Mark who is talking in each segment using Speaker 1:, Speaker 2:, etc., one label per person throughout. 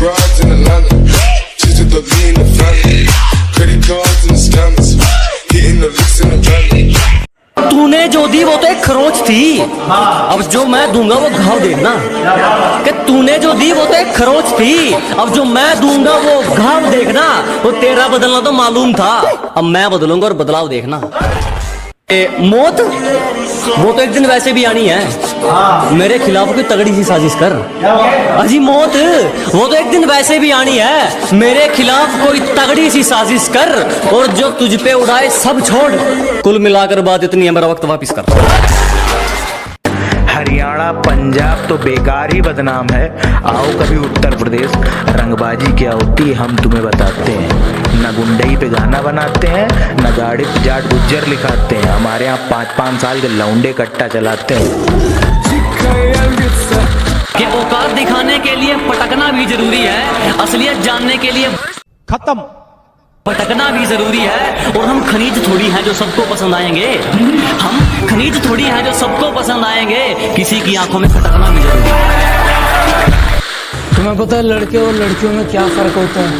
Speaker 1: broads in Atlanta, just to the lean the family, credit cards and the scammers, hitting the licks in the van.
Speaker 2: तूने जो दी वो तो एक खरोच थी, अब जो मैं दूंगा वो घाव देखना। कि तूने जो दी वो तो एक खरोच थी, अब जो मैं दूंगा वो घाव देखना। वो तेरा बदलना तो मालूम था, अब मैं बदलूंगा और बदलाव देखना। मौत वो तो एक दिन वैसे भी आनी है, मेरे खिलाफ कोई तगड़ी सी साजिश कर। अजी मौत वो तो एक दिन वैसे भी आनी है, मेरे खिलाफ कोई तगड़ी सी साजिश कर, और जो तुझ पे उड़ाए सब छोड़। कुल मिलाकर बात इतनी है, मेरा वक्त वापिस कर।
Speaker 3: हरियाणा पंजाब तो बेकार ही बदनाम है, आओ कभी उत्तर प्रदेश, रंगबाजी क्या होती है हम तुम्हें बताते हैं। न गुंडई पे गाना बनाते हैं, न गाड़ी पे जाट गुज्जर लिखाते हैं, हमारे यहाँ 5-5 साल के लौंडे कट्टा चलाते हैं।
Speaker 2: कि औकात दिखाने के लिए पटकना भी जरूरी है, असलियत जानने के लिए
Speaker 4: खत्म
Speaker 2: भटकना भी जरूरी है। और हम खनीज थोड़ी हैं जो सबको पसंद आएंगे, हम खनीज थोड़ी हैं जो सबको पसंद आएंगे, किसी की आंखों में खटकना भी जरूरी है।
Speaker 5: तुम्हें पता है लड़के और लड़कियों में क्या फर्क होता है?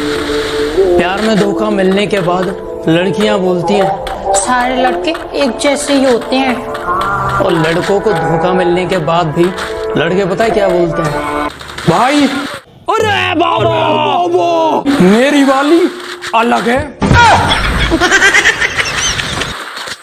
Speaker 5: प्यार में धोखा मिलने के बाद लड़कियां बोलती हैं
Speaker 6: सारे लड़के एक जैसे ही होते हैं,
Speaker 5: और लड़कों को धोखा मिलने के बाद भी लड़के पता है क्या बोलते हैं? भाई अरे बाबा मेरी वाली अलग है।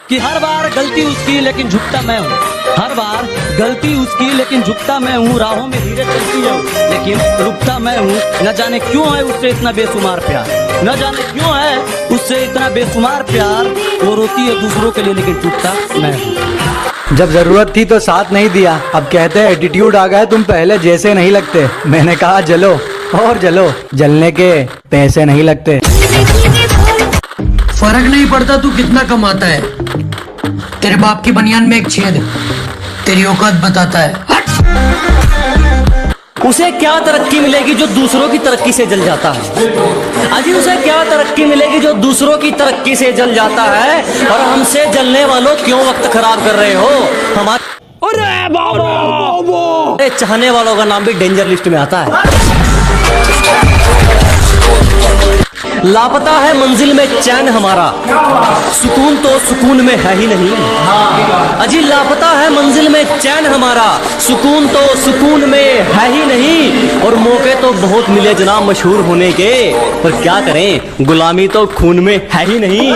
Speaker 2: कि हर बार गलती उसकी लेकिन झुकता मैं हूँ, हर बार गलती उसकी लेकिन झुकता मैं हूँ, राहों में धीरे चलती है लेकिन रुकता मैं हूँ। न जाने क्यों है उससे इतना बेशुमार प्यार, न जाने क्यों है उससे इतना बेशुमार प्यार, वो रोती है दूसरों के लिए लेकिन टूटता मैं हूँ।
Speaker 4: जब जरूरत थी तो साथ नहीं दिया, अब कहते हैं एटीट्यूड आ गया, तुम पहले जैसे नहीं लगते। मैंने कहा जलो और जलो, जलने के पैसे नहीं लगते।
Speaker 5: फर्क नहीं पड़ता तू कितना कमाता है, तेरे बाप की बनियान में एक छेद तेरी औकात बताता है।
Speaker 2: उसे क्या तरक्की मिलेगी जो दूसरों की तरक्की से जल जाता है? अजी उसे क्या तरक्की मिलेगी जो दूसरों की तरक्की से जल जाता है? और हमसे जलने वालों क्यों वक्त खराब कर रहे हो? हमारे चाहने वालों का नाम भी डेंजर लिस्ट में आता है। लापता है मंजिल में चैन हमारा, सुकून तो सुकून में है ही नहीं। अजी लापता है मंजिल में चैन हमारा, सुकून तो सुकून में है ही नहीं। और मौके तो बहुत मिले जनाब मशहूर होने के, पर क्या करें गुलामी तो खून में है ही नहीं।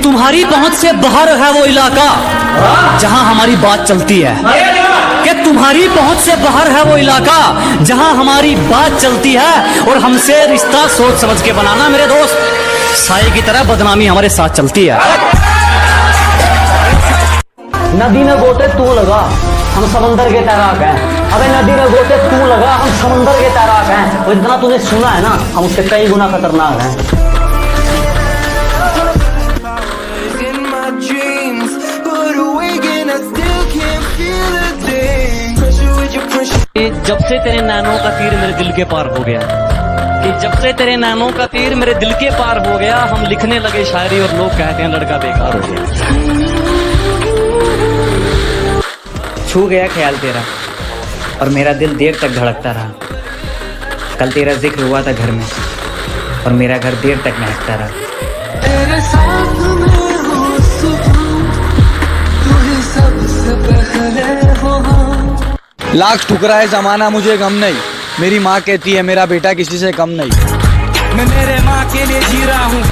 Speaker 2: तुम्हारी पहुंच से बाहर है वो इलाका जहां हमारी बात चलती है, कि तुम्हारी पहुंच से बाहर है वो इलाका जहां हमारी बात चलती है। और हमसे रिश्ता सोच समझ के बनाना मेरे दोस्त, साए की तरह बदनामी हमारे साथ चलती है। नदी में गोते तू लगा, हम समंदर के तैराक हैं। अबे नदी में गोते तू लगा, हम समंदर के तैराक हैं। और जितना तूने सुना है ना, हम उससे कई गुना खतरनाक हैं। जब से तेरे नैनों का तीर मेरे दिल के पार हो गया, कि जब से तेरे नैनों का तीर मेरे दिल के पार हो गया, हम लिखने लगे शायरी और लोग कहते हैं लड़का बेकार हो गया।
Speaker 7: छू गया ख्याल तेरा और मेरा दिल देर तक धड़कता रहा। कल तेरा जिक्र हुआ था घर में और मेरा घर देर तक महकता रहा।
Speaker 8: तेरे साथ में हो सुकून, तू ही सबसे पहले हो।
Speaker 4: लाख ठुकराए जमाना मुझे गम नहीं, मेरी माँ कहती है मेरा बेटा किसी से कम नहीं।
Speaker 5: मैं मेरे माँ के लिए जी रहा हूँ।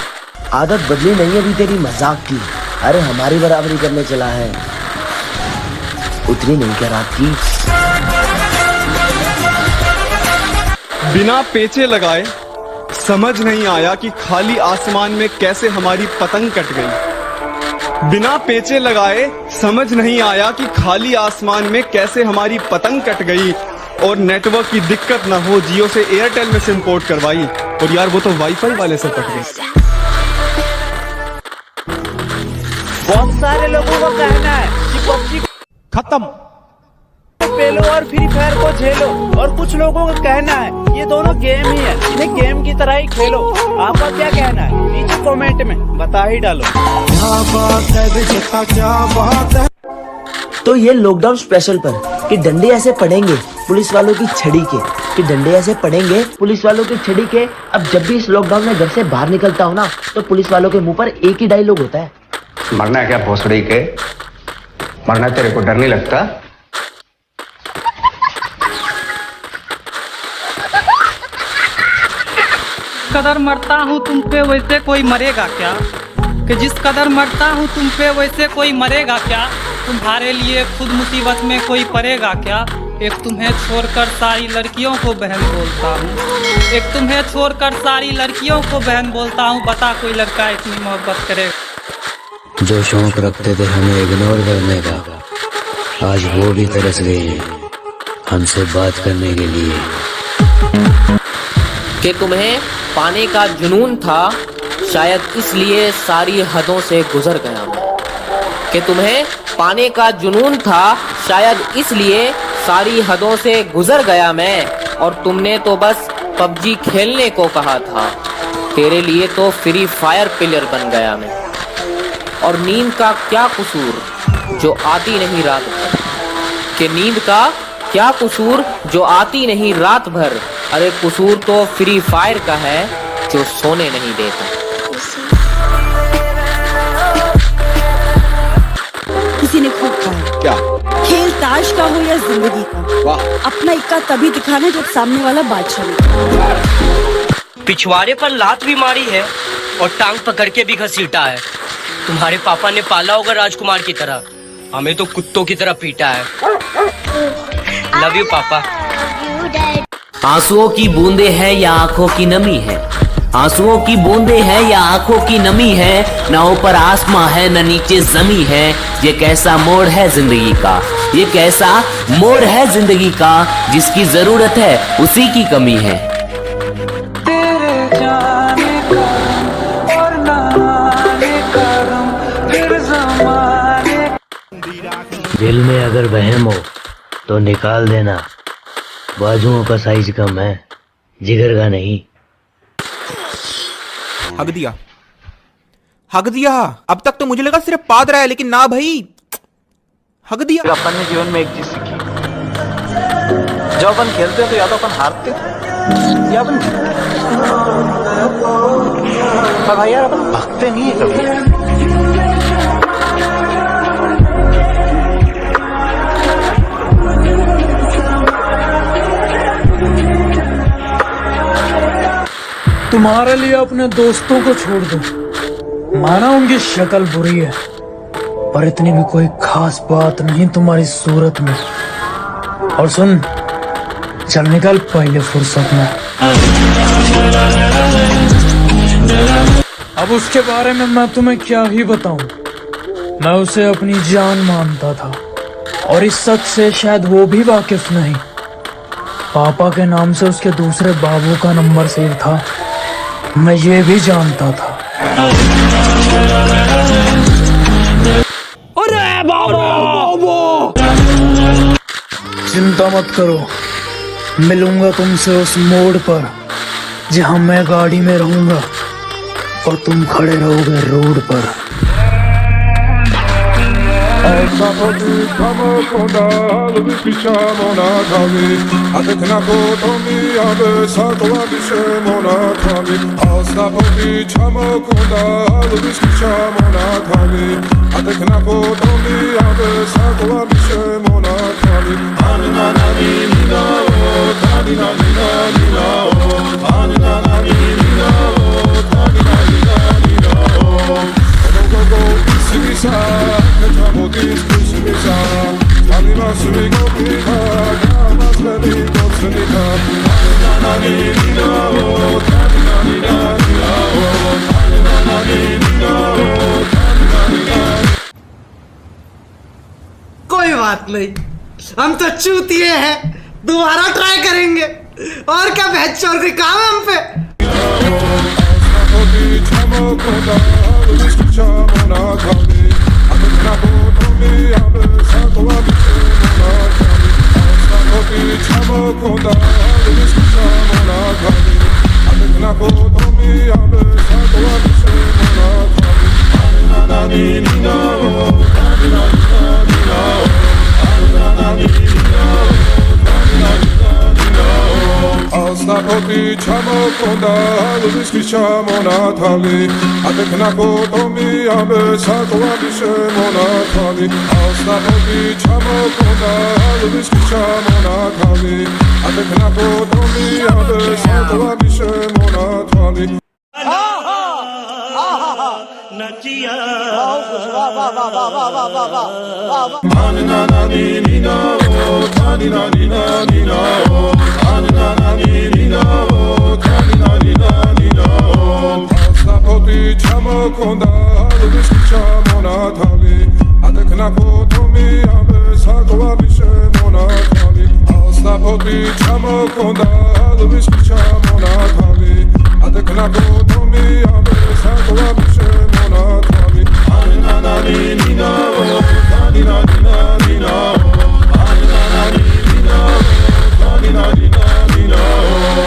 Speaker 9: आदत बदली नहीं अभी तेरी मजाक की, अरे हमारी बराबरी करने चला है, उतनी नहीं क्या रात की।
Speaker 10: बिना पेचे लगाए समझ नहीं आया कि खाली आसमान में कैसे हमारी पतंग कट गई। बिना पेचे लगाए समझ नहीं आया कि खाली आसमान में कैसे हमारी पतंग कट गई। और नेटवर्क की दिक्कत ना हो, जियो से एयरटेल में सिम पोर्ट करवाई, और यार वो तो वाईफाई वाले से कट गई।
Speaker 11: बहुत सारे लोगों का कहना है कि पबजी
Speaker 4: खत्म
Speaker 11: पेलो और फ्री फायर को झेलो, और कुछ लोगों का कहना है ये दोनों गेम ही है, इन्हें गेम की तरह ही खेलो। आपका क्या कहना है नीचे कमेंट में बता ही डालो।
Speaker 9: तो ये लॉकडाउन स्पेशल पर कि डंडे ऐसे पड़ेंगे पुलिस वालों की छड़ी के, कि डंडे ऐसे पड़ेंगे पुलिस वालों की छड़ी के। अब जब भी इस लॉकडाउन में घर से बाहर निकलता हूँ ना, तो पुलिस वालों के मुंह पर एक ही डायलॉग होता है,
Speaker 12: मरना है क्या भोसड़ी के? मरना तेरे को डर नहीं लगता?
Speaker 13: कदर मरता हूँ तुम पे वैसे कोई मरेगा क्या? कि जिस कदर मरता हूँ तुम पे वैसे कोई मरेगा क्या? तुम्हारे लिए खुद मुसीबत में कोई पड़ेगा क्या? एक तुम्हें छोड़कर सारी लड़कियों को बहन बोलता हूँ, एक तुम्हें छोड़कर सारी लड़कियों को बहन बोलता हूँ। बता कोई लड़का इतनी मोहब्बत करेगा?
Speaker 14: जो शौक रखते थे हमें इग्नोर करने का, आज वो भी तरस गए हैं हमसे बात करने के लिए।
Speaker 2: कि तुम्हें पाने का जुनून था, शायद इसलिए सारी हदों से गुजर गया मैं। कि तुम्हें पाने का जुनून था, शायद इसलिए सारी हदों से गुजर गया मैं। और तुमने तो बस पबजी खेलने को कहा था, तेरे लिए तो फ्री फायर प्लेयर बन गया मैं। और नींद का क्या कसूर जो आती नहीं रात भर? कि नींद का क्या कसूर जो आती नहीं रात भर? अरे कसूर तो फ्री फायर का है जो सोने नहीं देता।
Speaker 15: किसी ने खूब कहा,
Speaker 10: क्या
Speaker 15: खेल ताश का हो या जिंदगी का,
Speaker 10: वाह,
Speaker 15: अपना इक्का तभी दिखाना जब सामने वाला बादशाह हो।
Speaker 2: पिछवाड़े पर लात भी मारी है और टांग पकड़ के भी घसीटा है। तुम्हारे पापा ने पाला होगा राजकुमार की तरह, हमें तो कुत्तों की तरह पीटा है। लव यू पापा। आंसुओं की बूंदे हैं या आंखों की नमी है? आंसुओं की बूंदे हैं या आंखों की नमी है? ना ऊपर आसमां है न नीचे जमी है। ये कैसा मोड़ है जिंदगी का, ये कैसा मोड़ है जिंदगी का, जिसकी जरूरत है उसी की कमी है।
Speaker 8: तेरे जाने का और ना आने का गम, फिर ज़माने।
Speaker 14: दिल में अगर वहम हो तो निकाल देना, बाजुओं का साइज कम है, जिगर का नहीं।
Speaker 16: हक दिया, हक दिया। अब तक तो मुझे लगा सिर्फ पाद रहा है, लेकिन ना भाई, हक दिया।
Speaker 11: अपन ने जीवन में एक चीज सीखी, जब अपन खेलते तो या तो अपन हारते या अपन पर भाई यार अपन भागते नहीं है कभी।
Speaker 5: तुम्हारे लिए अपने दोस्तों को छोड़ दो, माना उनकी शक्ल बुरी है, पर इतनी भी कोई खास बात नहीं तुम्हारी सूरत में। और सुन, चल निकल पहले फुर्सत में। अब उसके बारे में मैं तुम्हें क्या ही बताऊं। मैं उसे अपनी जान मानता था और इस सच से शायद वो भी वाकिफ नहीं। पापा के नाम से उसके दूसरे बाबू का नंबर सेव था, मैं ये भी जानता था। अरे बाबा! चिंता मत करो, मिलूंगा तुमसे उस मोड़ पर जहां मैं गाड़ी में रहूंगा और तुम खड़े रहोगे रोड पर।
Speaker 8: कोई बात नहीं, हम तो चूतिए हैं, दोबारा ट्राई करेंगे। और क्या बहस चोर के काम है हम पे।
Speaker 1: Nina, Sapoti chamo konda Lubiski chamo natali Adekna kotomi abe Sakwa bishe monatali Sapoti chamo konda Lubiski chamo natali Adekna kotomi abe Sakwa bishe monatali
Speaker 17: नचिया
Speaker 1: Tani na na ni ni na o Tani na ni na ni na o Tani na na ni ni na o Tani na ni na ni na o Sapoti chamo konda Lubiski chamo natali Adekna kotomi abe Sakwa bishe monatali Sapoti chamo konda Lubiski chamo natali Adekna kotomi abe Sakwa bishe monatali Tani na na ni ni na o Tani na ni na ni na o Tani na na ni ni na o Tani na ni na ni na o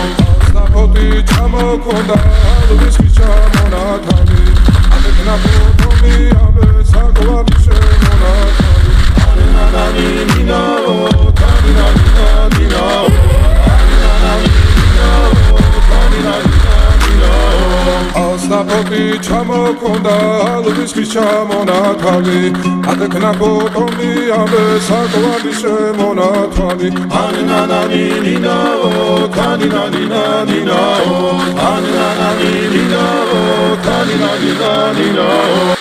Speaker 1: Sapoti chamo konda Lubiski chamo natali Adekna kotomi abe Sakwa bishe monatali Tani na na ni ni na o Tani na ni na ni na o Tani na na ni ni na o Tani na ni na ni na o Sapoti chamo konda Lubiski chamo natali Adekna kotomi abe Sakwa bishe monatali Tani na na ni ni na o Tani na ni na ni na o Tani na na ni ni na o Tani na ni na ni na o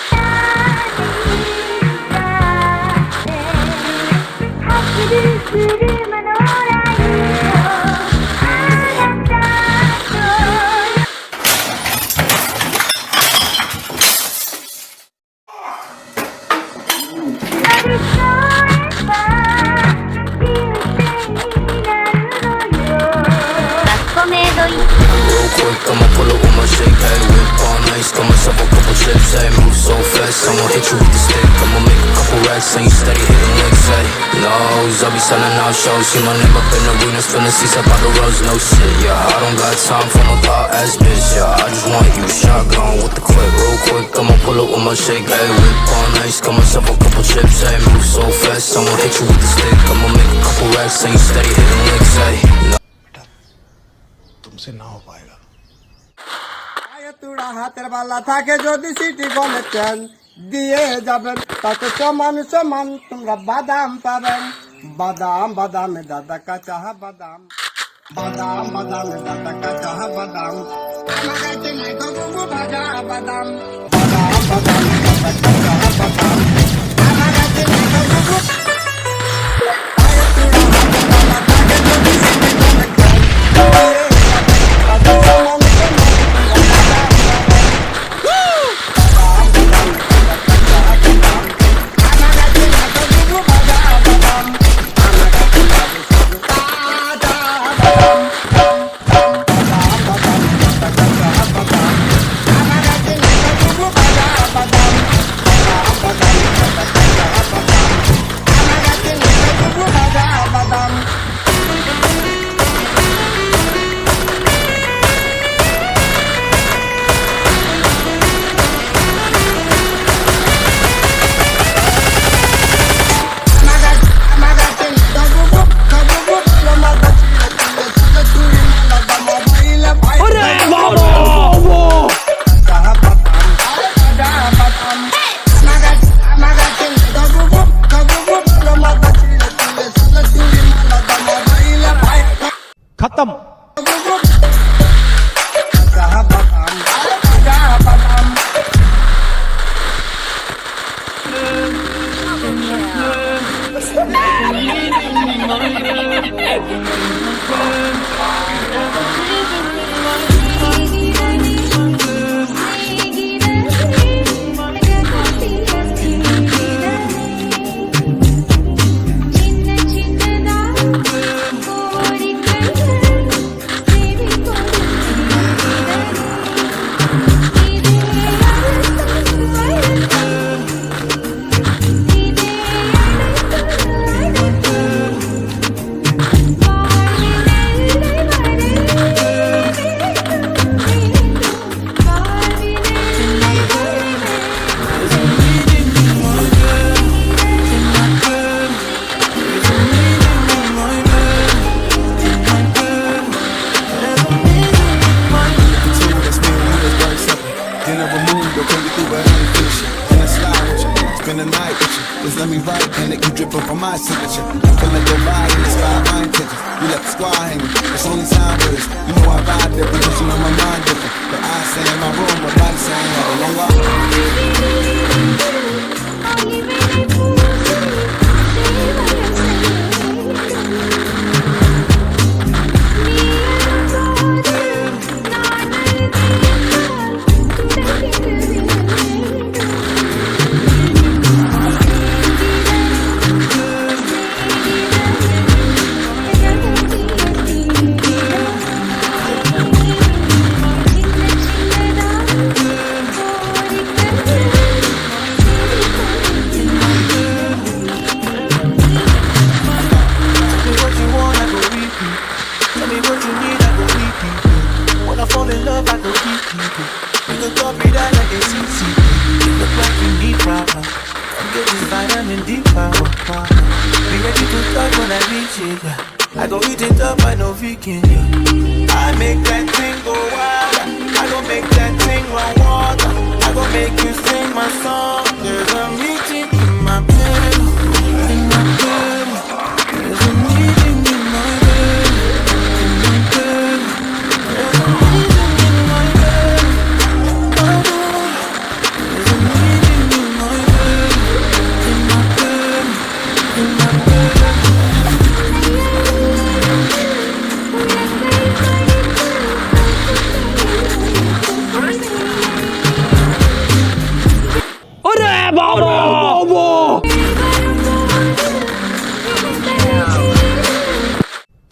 Speaker 17: Real quick, I'ma pull up with my shake, hey, whip all nice, got myself a couple chips, hey, move so fast, I'ma hit you with the stick, I'ma make a couple racks, and you steady hitting licks, hey, nose, I'll be selling out shows, see my name up in arenas, filling seats up by the roads, no shit, yeah, I don't got time for no thought ass bitch, yeah, I just want you shotgun with the clip, real quick, I'ma pull up with my shake, hey, whip all nice, got myself a couple chips, hey, move so fast, I'ma hit you with the stick, I'ma make a couple racks, and you steady hitting licks, hey,
Speaker 10: तुमसे ना हो पाएगा
Speaker 8: তুড়া হাতের বালা থাকে যদি city গলে chain দিয়ে যাবেন তাতে সমান সমান তোমরা বাদাম পাবেন বাদাম বাদামে দাদা কাঁচা বাদাম বাদাম বাদামে দাদা কাঁচা বাদাম আমার কাছে নাই গো ভাজা বাদাম বাদাম বাদামে দাদা কাঁচা বাদাম আমার কাছে নাই গো
Speaker 11: खत्म
Speaker 18: paper for my signature. You can let your body inspire my intentions. You left the squad hanging, it's only time for this. You know I ride different, cause you know my mind different. But I stay in my room, my body saying had a long walk.
Speaker 17: I go eat it up, I know vegan. I make that thing go wild. I go make that thing run water. I go make you sing my song. There's a meeting in my bed, in my bed. There's a meeting in my bed, in my bed. There's a meeting in my bed, my bed. There's a meeting in my bed, in my bed, in my bed.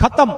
Speaker 16: खत्म।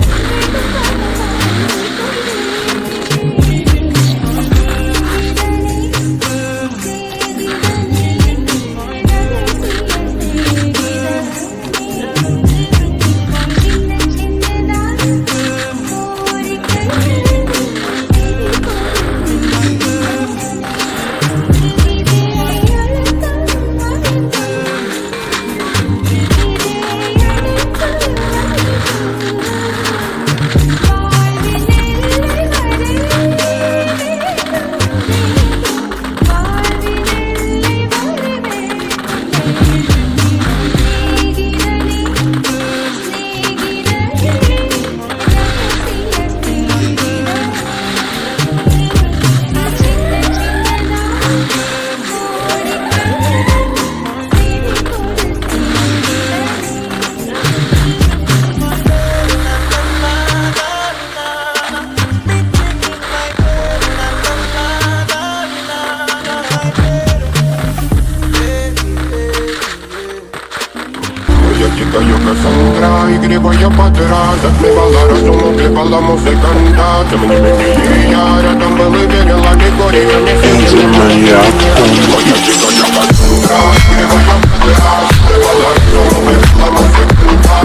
Speaker 1: Yo Cassandra y gривая подряд отмевала разум, уплевала музыканта. Темными я рядом был и верила, не горе, я не сидел. Моя чика, я Cassandra и гривая подряд отмевала разум, уплевала музыканта.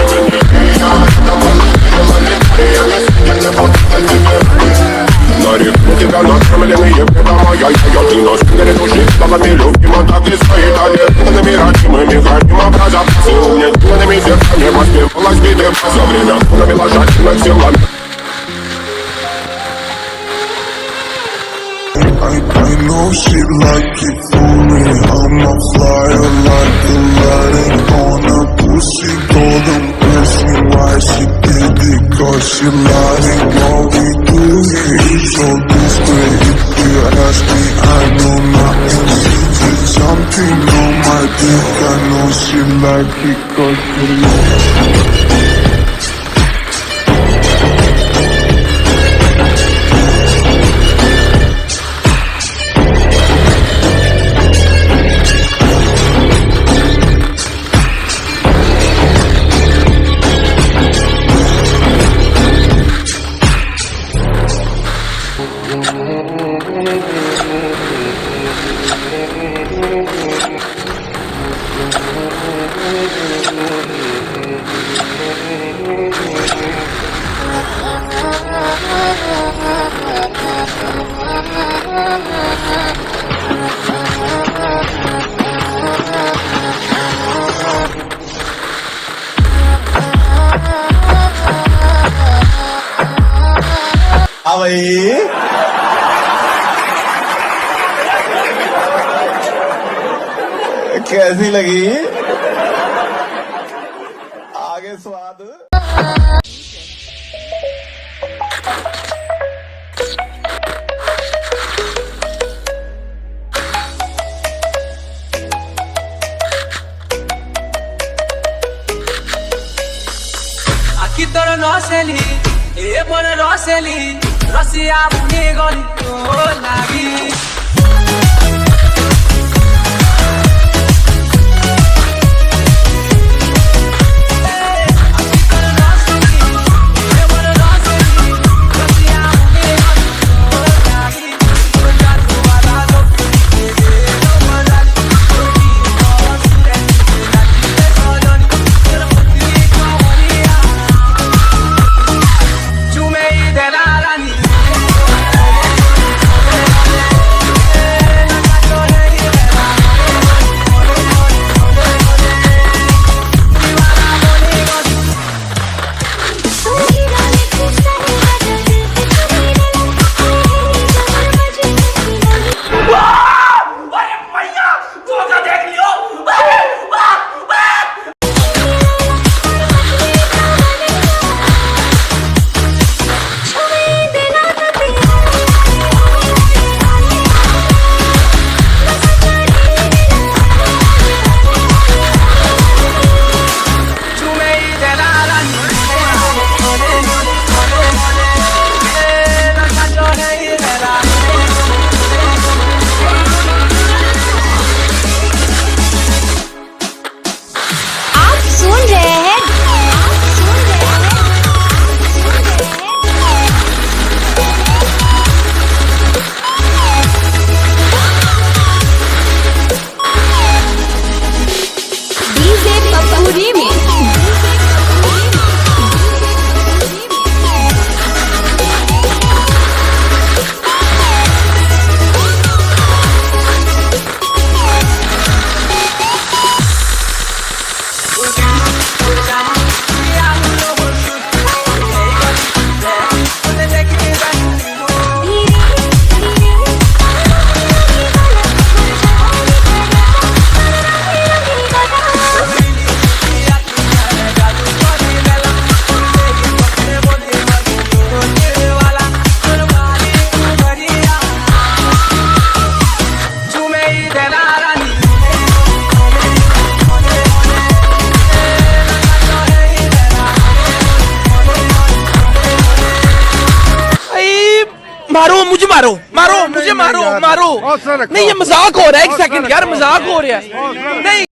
Speaker 1: Темными я рядом был и верила, не горе, я не сидел. Нарекну тебя на кремленные беда моя. Я ты нос горит души, словами любима, так и стоит. Аллергными родимыми храним образа. Силненными зерками воспевалась биты. За время навела жадных силами.
Speaker 19: I know she like it for me. I'm a flyer like a lighting on her pussy. Told them ask me why she did it, cause she lying. What we do here is so discreet. If you ask me, I know nothing secret. Something on my dick, I know she like it, cause she lying.
Speaker 20: कैसी लगी?
Speaker 1: आगे स्वाद।
Speaker 11: আকি তোর নসেলি এ বন রসেলি রসিয়া বুনি গলি তো লাগি
Speaker 16: मारो मुझे, मारो मारो मुझे, मारो मारो। नहीं ये मजाक हो रहा है, एक सेकंड यार, मजाक हो रहा है। नहीं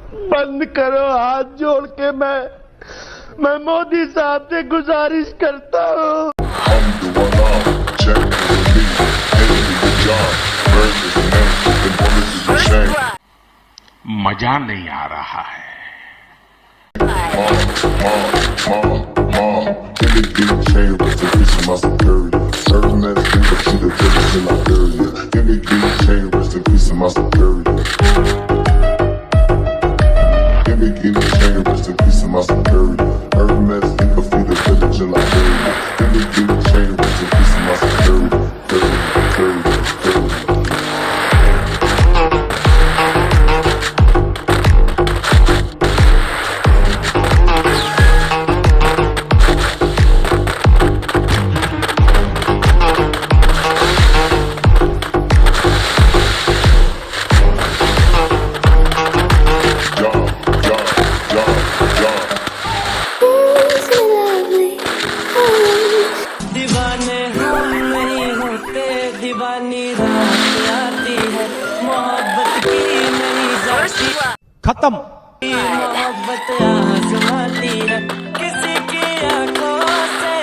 Speaker 20: बंद करो, हाथ जोड़ के मैं मोदी साहब से गुजारिश करता हूँ।
Speaker 1: मजा नहीं आ रहा है।
Speaker 2: दीवाने हम नहीं होते, दीवानी रात आती है, मोहब्बत की नहीं जाती।
Speaker 16: खत्म।
Speaker 2: मोहब्बत आजमाती है किसी की आंखों से,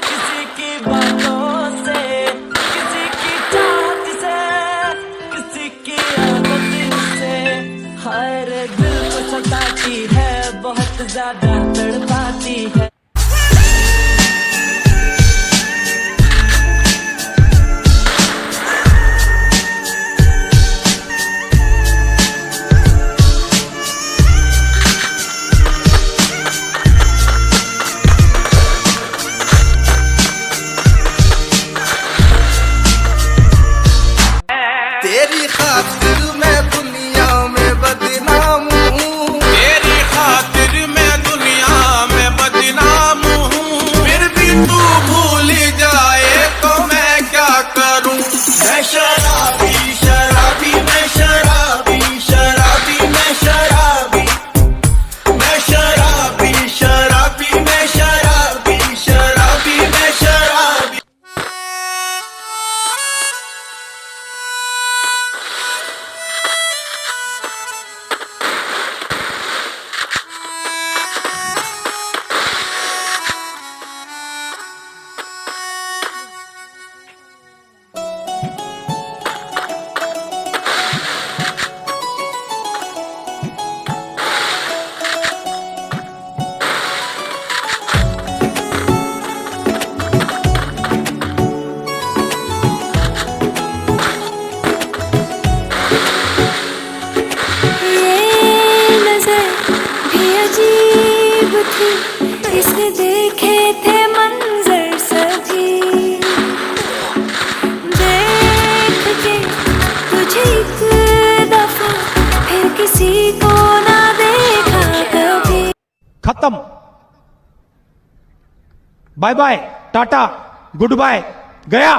Speaker 2: किसी की बातों से, किसी की चाहत से, किसी की आदत से। हर दिल को सताती है, बहुत ज्यादा तड़पाती है।
Speaker 18: तेरी खातिर मैं दुनिया में बदनाम हूँ, तेरी खातिर मैं दुनिया में बदनाम हूँ। फिर भी तू भूल जाए तो मैं क्या करूँ। मैं शराबी शराबी, मैं शराबी शराबी, मैं शराबी, मैं शराबी शराबी, मैं शराबी शराबी, मैं शराबी।
Speaker 21: इसने देखे थे मंजर सभी, देख के तुझे एक दफा फिर किसी को ना देखा कभी।
Speaker 16: खत्म। Bye bye, tata, goodbye, गया।